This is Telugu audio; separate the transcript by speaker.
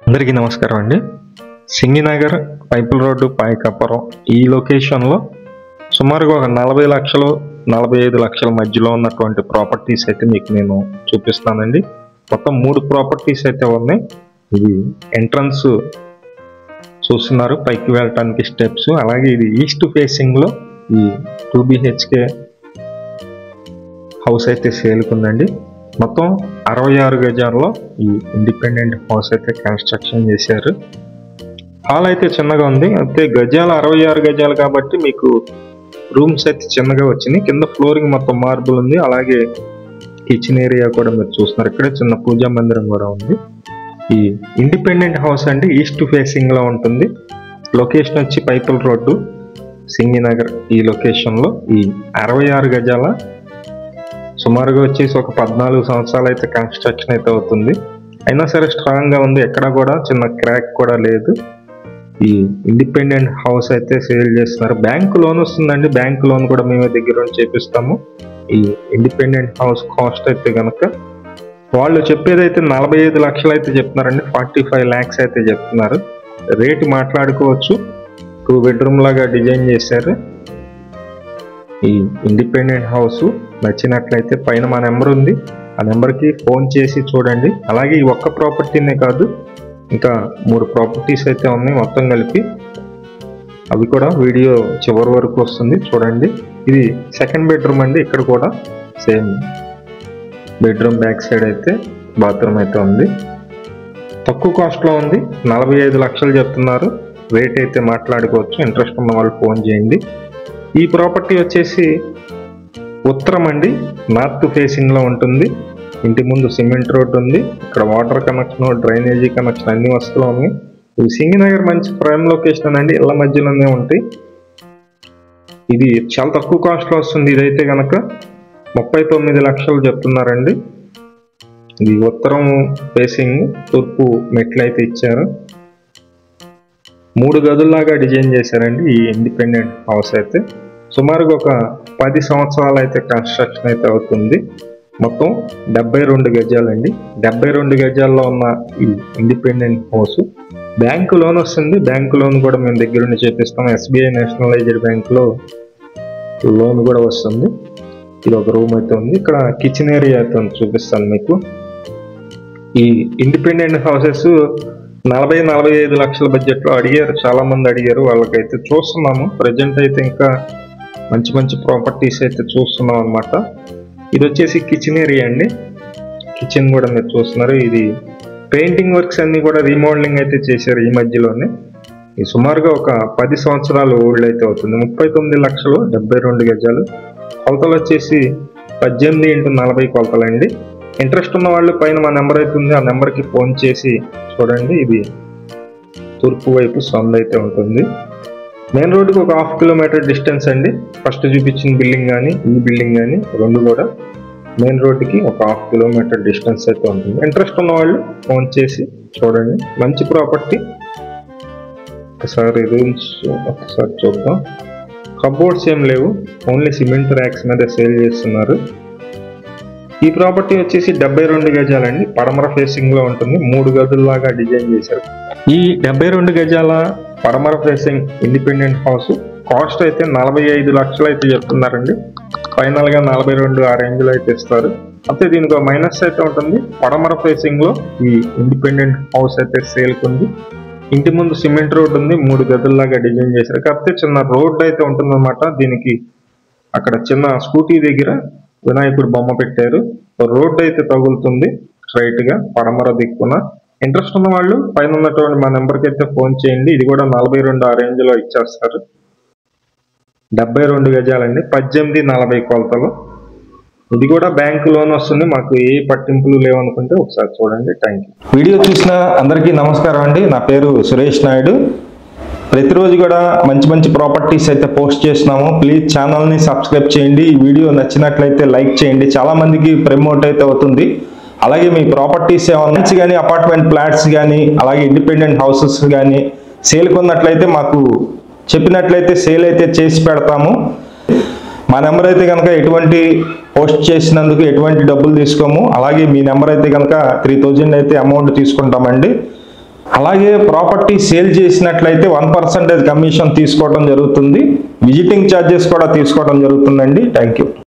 Speaker 1: అందరికీ నమస్కారం అండి. సింగినగర్ పైపుల్ రోడ్డు పాయకాపురం ఈ లొకేషన్లో సుమారుగా ఒక 40 లక్షలు 45 లక్షల మధ్యలో ఉన్నటువంటి ప్రాపర్టీస్ అయితే మీకు నేను చూపిస్తానండి. మొత్తం 3 ప్రాపర్టీస్ అయితే ఉన్నాయి. ఇది ఎంట్రన్స్ చూస్తున్నారు, పైకి వెళ్ళటానికి స్టెప్స్. అలాగే ఇది ఈస్ట్ ఫేసింగ్లో ఈ 2 BHK హౌస్ అయితే సేల్కుందండి. మొత్తం 66 గజాల్లో ఈ ఇండిపెండెంట్ హౌస్ అయితే కన్స్ట్రక్షన్ చేశారు. హాల్ అయితే చిన్నగా ఉంది, అయితే గజాలు 66 గజాలు కాబట్టి మీకు రూమ్స్ అయితే చిన్నగా వచ్చినాయి. కింద ఫ్లోరింగ్ మొత్తం మార్బుల్ ఉంది. అలాగే కిచెన్ ఏరియా కూడా మీరు చూస్తున్నారు, ఇక్కడ చిన్న పూజా మందిరం కూడా ఉంది. ఈ ఇండిపెండెంట్ హౌస్ అంటే ఈస్ట్ ఫేసింగ్ లో ఉంటుంది. లొకేషన్ వచ్చి పైపుల్ రోడ్డు సింగినగర్ ఈ లొకేషన్లో ఈ 66 గజాల సుమారుగా వచ్చేసి ఒక 14 సంవత్సరాలు అయితే కన్స్ట్రక్షన్ అయితే అవుతుంది. అయినా సరే స్ట్రాంగ్ గా ఉంది, ఎక్కడ కూడా చిన్న క్రాక్ కూడా లేదు. ఈ ఇండిపెండెంట్ హౌస్ అయితే సేల్ చేస్తున్నారు. బ్యాంక్ లోన్ వస్తుందండి, బ్యాంక్ లోన్ కూడా మేమే దగ్గర చేపిస్తాము. ఈ ఇండిపెండెంట్ హౌస్ కాస్ట్ అయితే కనుక వాళ్ళు చెప్పేదైతే 45 లక్షలు అయితే చెప్తున్నారండి. 45 lakhs అయితే చెప్తున్నారు. రేటు మాట్లాడుకోవచ్చు. 2 bedroom లాగా డిజైన్ చేశారు. ఈ ఇండిపెండెంట్ హౌస్ నచ్చినట్లయితే పైన మా నెంబర్ ఉంది, ఆ నెంబర్కి ఫోన్ చేసి చూడండి. అలాగే ఈ ఒక్క ప్రాపర్టీనే కాదు, ఇంకా 3 ప్రాపర్టీస్ అయితే ఉన్నాయి మొత్తం కలిపి. అవి కూడా వీడియో చివరి వరకు వస్తుంది, చూడండి. ఇది సెకండ్ బెడ్రూమ్ అండి. ఇక్కడ కూడా సేమ్ బెడ్రూమ్ బ్యాక్ సైడ్ అయితే బాత్రూమ్ అయితే ఉంది. తక్కువ కాస్ట్లో ఉంది, 45 లక్షలు చెప్తున్నారు. రేట్ అయితే మాట్లాడుకోవచ్చు. ఇంట్రెస్ట్ ఉన్న వాళ్ళు ఫోన్ చేయండి. ఈ ప్రాపర్టీ వచ్చేసి ఉత్తరం అండి, నార్త్ ఫేసింగ్ లో ఉంటుంది. ఇంటి ముందు సిమెంట్ రోడ్ ఉంది. ఇక్కడ వాటర్ కనెక్షన్, డ్రైనేజీ కనెక్షన్ అన్ని వస్తువులు ఉన్నాయి. ఇది సింగినగర్ మంచి ప్రైమ్ లొకేషన్ అండి, ఇళ్ళ మధ్యలోనే ఉంటాయి. ఇది చాలా తక్కువ కాస్ట్ లో వస్తుంది. ఇదైతే కనుక 39 లక్షలు చెప్తున్నారండి. ఇది ఉత్తరం ఫేసింగ్, తూర్పు మెట్లు అయితే ఇచ్చారు. 3 గదుల్లాగా డిజైన్ చేశారండి ఈ ఇండిపెండెంట్ హౌస్ అయితే. సుమారుగా ఒక 10 సంవత్సరాలు అయితే కన్స్ట్రక్షన్ అయితే అవుతుంది. మొత్తం 72 గజాలండి. 72 గజాల్లో ఉన్న ఈ ఇండిపెండెంట్ హౌస్ బ్యాంకు లోన్ వస్తుంది. బ్యాంకు లోన్ కూడా మేము దగ్గరుండి చేపిస్తాం. SBI నేషనలైజ్డ్ బ్యాంకులో లోన్ కూడా వస్తుంది. ఇది ఒక రూమ్ అయితే ఉంది. ఇక్కడ కిచెన్ ఏరియా అయితే చూపిస్తాను మీకు. ఈ ఇండిపెండెంట్ హౌసెస్ 40-45 లక్షల బడ్జెట్ లో అడిగారు, చాలా మంది అడిగారు. వాళ్ళకైతే చూస్తున్నాము. ప్రజెంట్ అయితే ఇంకా మంచి మంచి ప్రాపర్టీస్ అయితే చూస్తున్నాం అనమాట. ఇది వచ్చేసి కిచెన్ ఏరియా అండి. కిచెన్ కూడా మీరు చూస్తున్నారు. ఇది పెయింటింగ్ వర్క్స్ అన్ని కూడా రీమోడలింగ్ అయితే చేశారు ఈ మధ్యలోనే. ఇది సుమారుగా ఒక 10 సంవత్సరాలు ఓల్డ్ అయితే అవుతుంది. 39 లక్షలు 72 గజాలు. కొలతలు వచ్చేసి 18x40 కొలతలండి. ఇంట్రెస్ట్ ఉన్న వాళ్ళు పైన మా నెంబర్ అయితే ఉంది, ఆ నెంబర్కి ఫోన్ చేసి చూడండి. ఇది తూర్పు వైపు సందు అయితే ఉంటుంది. మెయిన్ రోడ్డుకి ఒక 1/2 కిలోమీటర్ డిస్టెన్స్ అండి. ఫస్ట్ చూపించిన బిల్డింగ్ కానీ ఈ బిల్డింగ్ కానీ రెండు కూడా మెయిన్ రోడ్డుకి ఒక 1/2 కిలోమీటర్ డిస్టెన్స్ అయితే ఉంటుంది. ఇంట్రెస్ట్ ఉన్న వాళ్ళు ఫోన్ చేసి చూడండి. మంచి ప్రాపర్టీ. ఒకసారి రూమ్స్ ఒకసారి చూద్దాం. కబోర్డ్స్ ఏం లేవు, ఓన్లీ సిమెంట్ ర్యాక్స్ మీద సేల్ చేస్తున్నారు. ఈ ప్రాపర్టీ వచ్చేసి 72 గజాలండి. పడమర ఫేసింగ్ లో ఉంటుంది. 3 గదుల్లాగా డిజైన్ చేశారు. ఈ 72 గజాల పడమర ఫేసింగ్ ఇండిపెండెంట్ హౌస్ కాస్ట్ అయితే 45 లక్షలు అయితే చెప్తున్నారండి. ఫైనల్ గా 42 ఆ రేంజ్ లో అయితే ఇస్తారు. అయితే దీనికి ఒక మైనస్ అయితే ఉంటుంది. పడమర ఫేసింగ్ లో ఈ ఇండిపెండెంట్ హౌస్ అయితే సేల్కుంది. ఇంటి ముందు సిమెంట్ రోడ్ ఉంది, 3 గదుల్లాగా డిజైన్ చేశారు. కాకపోతే చిన్న రోడ్ అయితే ఉంటుందన్నమాట. దీనికి అక్కడ చిన్న స్కూటీ దగ్గర వినాయకుడు బొమ్మ పెట్టారు. రోడ్ అయితే తగులుతుంది స్ట్రైట్ గా పడమర దిక్కున. ఇంట్రెస్ట్ ఉన్న వాళ్ళు పైన ఉన్నటువంటి మా నెంబర్కి అయితే ఫోన్ చేయండి. ఇది కూడా 42 ఆ రేంజ్ లో ఇచ్చేస్తారు. 72 గజాలండి, 18x40 కొలతలు. ఇది కూడా బ్యాంకు లోన్ వస్తుంది. మాకు ఏ పట్టింపులు లేవనుకుంటే ఒకసారి చూడండి. Thank you.
Speaker 2: వీడియో చూసిన అందరికీ నమస్కారం అండి. నా పేరు సురేష్ నాయుడు. ప్రతిరోజు కూడా మంచి మంచి ప్రాపర్టీస్ అయితే పోస్ట్ చేస్తున్నాము. ప్లీజ్ ఛానల్ని సబ్స్క్రైబ్ చేయండి. ఈ వీడియో నచ్చినట్లయితే లైక్ చేయండి. చాలా మందికి ప్రమోట్ అయితే అవుతుంది. అలాగే మీ ప్రాపర్టీస్ ఏమన్నా కానీ అపార్ట్మెంట్ ఫ్లాట్స్ కానీ అలాగే ఇండిపెండెంట్ హౌసెస్ కానీ సేల్ కొన్నట్లయితే మాకు చెప్పినట్లయితే సేల్ అయితే చేసి పెడతాము. మా నెంబర్ అయితే కనుక ఎటువంటి పోస్ట్ చేసినందుకు ఎటువంటి డబ్బులు తీసుకోము. అలాగే మీ నెంబర్ అయితే కనుక 3000 అయితే అమౌంట్ తీసుకుంటామండి. అలాగే ప్రాపర్టీ సేల్ చేసినట్లయితే 1% కమిషన్ తీసుకోవడం జరుగుతుంది. విజిటింగ్ ఛార్జెస్ కూడా తీసుకోవడం జరుగుతుందండి. Thank you.